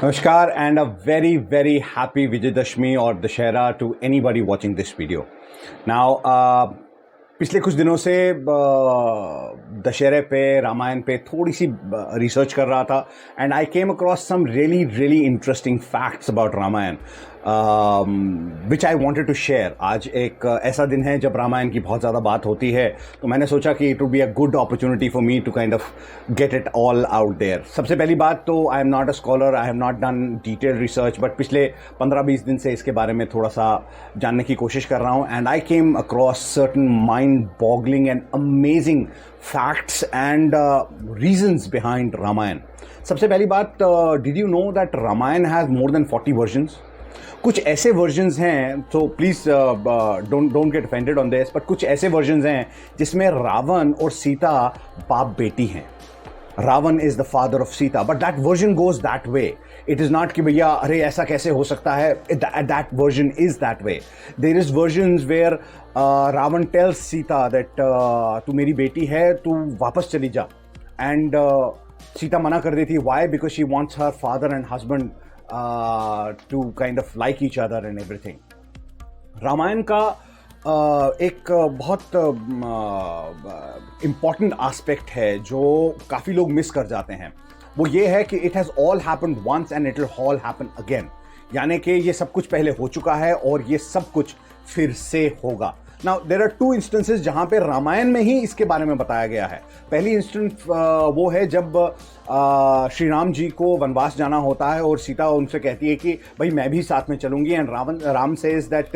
Namaskar and a very, very happy Vijayadashmi or Dashera to anybody watching this video. Now, पिछले कुछ दिनों से दशहरे पे रामायण पे थोड़ी सी रिसर्च कर रहा था and I came across some really really interesting facts about Ramayana which I wanted to share. आज एक ऐसा दिन है जब रामायण की बहुत ज़्यादा बात होती है, तो मैंने सोचा कि it would be a good opportunity for me to kind of get it all out there. सबसे पहली बात तो I am not a scholar, I have not done detail research, but पिछले 15-20 दिन से इसके बारे में थोड़ा सा जानने की कोशिश कर रहा हूँ and I came across certain mind-boggling and amazing facts and reasons behind Ramayan. सबसे पहली बात, did you know that Ramayan has more than 40 versions? कुछ ऐसे वर्जन्स हैं, तो please don't get offended on this, but कुछ ऐसे वर्जन्स हैं जिसमें रावण और सीता बाप बेटी हैं। Ravana is the father of Sita, but that version goes that way. It is not कि भैया अरे ऐसा कैसे हो सकता है, that version is that way. There is versions where Ravana tells Sita that तू मेरी बेटी है, तू वापस चली जा, एंड सीता मना कर देती। Why? Because she wants her father and husband to kind of like each other and everything. Ramayana का एक बहुत इम्पॉर्टेंट एस्पेक्ट है जो काफ़ी लोग मिस कर जाते हैं। वो ये है कि it has all happened once and it will all happen again, यानी कि ये सब कुछ पहले हो चुका है और ये सब कुछ फिर से होगा। Now there are two instances जहाँ पे रामायण में ही इसके बारे में बताया गया है। पहली इंस्टेंस वो है जब श्री राम जी को वनवास जाना होता है और सीता उनसे कहती है कि भाई मैं भी साथ में चलूंगी, एंड राम सेज दैट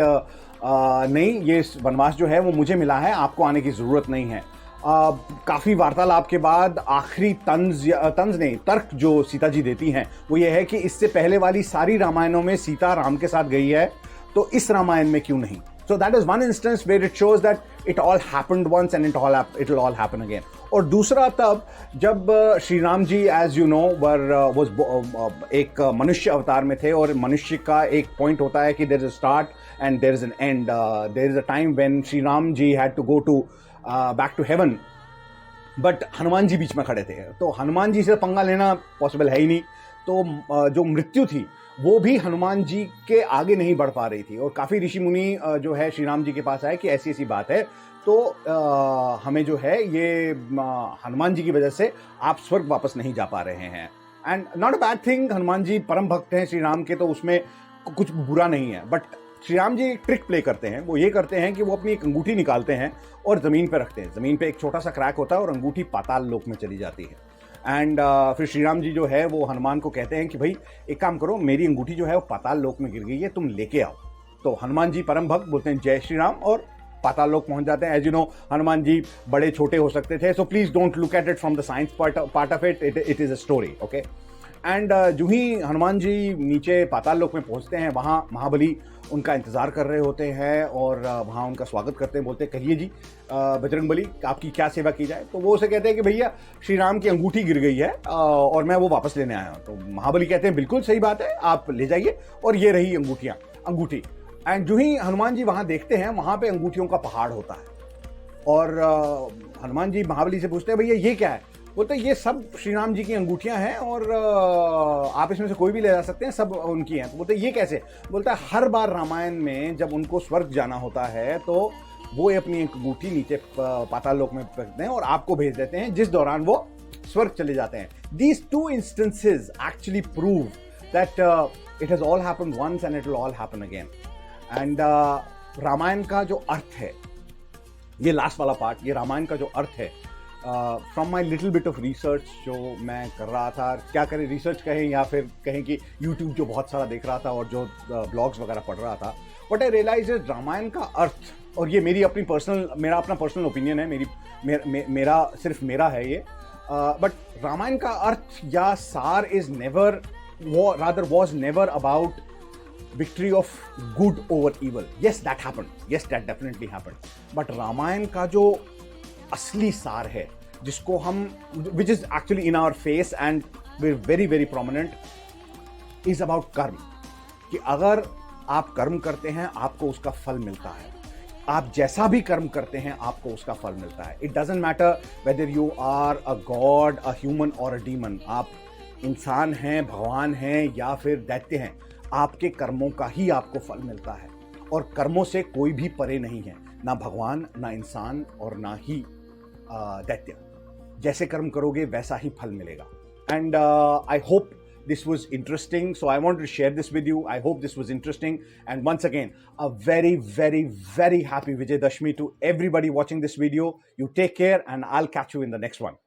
नहीं, ये वनवास जो है वो मुझे मिला है, आपको आने की ज़रूरत नहीं है। काफ़ी वार्तालाप के बाद आखिरी तंज नहीं, तर्क जो सीता जी देती हैं वो ये है कि इससे पहले वाली सारी रामायणों में सीता राम के साथ गई है, तो इस रामायण में क्यों नहीं। So that is one instance where it shows that it all happened once and it will all happen again. और दूसरा तब जब श्री राम जी as you know एक मनुष्य अवतार में थे, और मनुष्य का एक पॉइंट होता है कि there is a start and there is an end. There is a time when Shri Ram ji had to go to back to heaven, but Hanuman ji बीच में खड़े थे, तो हनुमान जी से पंगा लेना पॉसिबल है ही नहीं। तो जो मृत्यु थी वो भी हनुमान जी के आगे नहीं बढ़ पा रही थी, और काफ़ी ऋषि मुनि जो है श्री राम जी के पास आए कि ऐसी ऐसी बात है, तो हमें जो है ये हनुमान जी की वजह से आप स्वर्ग वापस नहीं जा पा रहे हैं। And not a bad thing, Hanuman ji परम भक्त हैं श्री राम के, तो उसमें कुछ बुरा नहीं है। बट श्री राम जी एक ट्रिक प्ले करते हैं। वो ये करते हैं कि वो अपनी एक अंगूठी निकालते हैं और ज़मीन पर रखते हैं। ज़मीन पे एक छोटा सा क्रैक होता है और अंगूठी पाताल लोक में चली जाती है। एंड फिर श्री राम जी जो है वो हनुमान को कहते हैं कि भाई एक काम करो, मेरी अंगूठी जो है वो पाताल लोक में गिर गई है, तुम लेके आओ। तो हनुमान जी परम भक्त बोलते हैं जय श्री राम, और पाताल लोक पहुंच जाते हैं। As you know, Hanuman ji बड़े छोटे हो सकते थे, so please don't look at it from the science part of it, it is a story, okay. And जो ही हनुमान जी नीचे पाताल लोक में पहुंचते हैं, वहाँ महाबली उनका इंतज़ार कर रहे होते हैं और वहाँ उनका स्वागत करते हैं। बोलते हैं कहिए जी बजरंगबली, आपकी क्या सेवा की जाए। तो वो उसे कहते हैं कि भैया श्री राम की अंगूठी गिर गई है और मैं वो वापस लेने आया हूँ। तो महाबली कहते हैं बिल्कुल सही बात है, आप ले जाइए, और ये रही अंगूठी। एंड जो ही हनुमान जी वहाँ देखते हैं, वहाँ पे अंगूठियों का पहाड़ होता है, और हनुमान जी महाबली से पूछते हैं भैया ये क्या है। बोलते ये सब श्री राम जी की अंगूठियां हैं और आप इसमें से कोई भी ले जा सकते हैं, सब उनकी हैं। तो बोलते ये कैसे। बोलता है हर बार रामायण में जब उनको स्वर्ग जाना होता है तो वो अपनी एक अंगूठी नीचे पाताल लोक में रखते हैं और आपको भेज देते हैं, जिस दौरान वो स्वर्ग चले जाते हैं। These two instances actually prove that it has all happened once and it will all happen again. And Ramayana का जो अर्थ है, ये लास्ट वाला पार्ट, ये रामायण का जो अर्थ है, from my little bit of research जो मैं कर रहा था, क्या करें रिसर्च कहें या फिर कहें कि यूट्यूब जो बहुत सारा देख रहा था और जो ब्लॉग्स वगैरह पढ़ रहा था, बट आई रियलाइज रामायण का अर्थ, और ये मेरा अपना पर्सनल ओपिनियन है, मेरा सिर्फ मेरा है ये, बट रामायण का अर्थ या सार is never, rather was never about victory of good over evil. Yes, that happened. Yes, that definitely happened. But Ramayana का जो असली सार है, जिसको हम, which is actually in our face and we're very very prominent, is about कर्म। कि अगर आप कर्म करते हैं आपको उसका फल मिलता है, आप जैसा भी कर्म करते हैं आपको उसका फल मिलता है। It doesn't matter whether you are a god, a human or a demon। आप इंसान हैं, भगवान हैं या फिर दैत्य हैं, आपके कर्मों का ही आपको फल मिलता है। और कर्मों से कोई भी परे नहीं है, ना भगवान, ना इंसान और ना ही दैत्य। जैसे कर्म करोगे वैसा ही फल मिलेगा। And I hope this was interesting, so I wanted to share this with you. I hope this was interesting, and once again, a very, very, very happy Vijay Dashmi to everybody watching this video. You take care, and I'll catch you in the next one.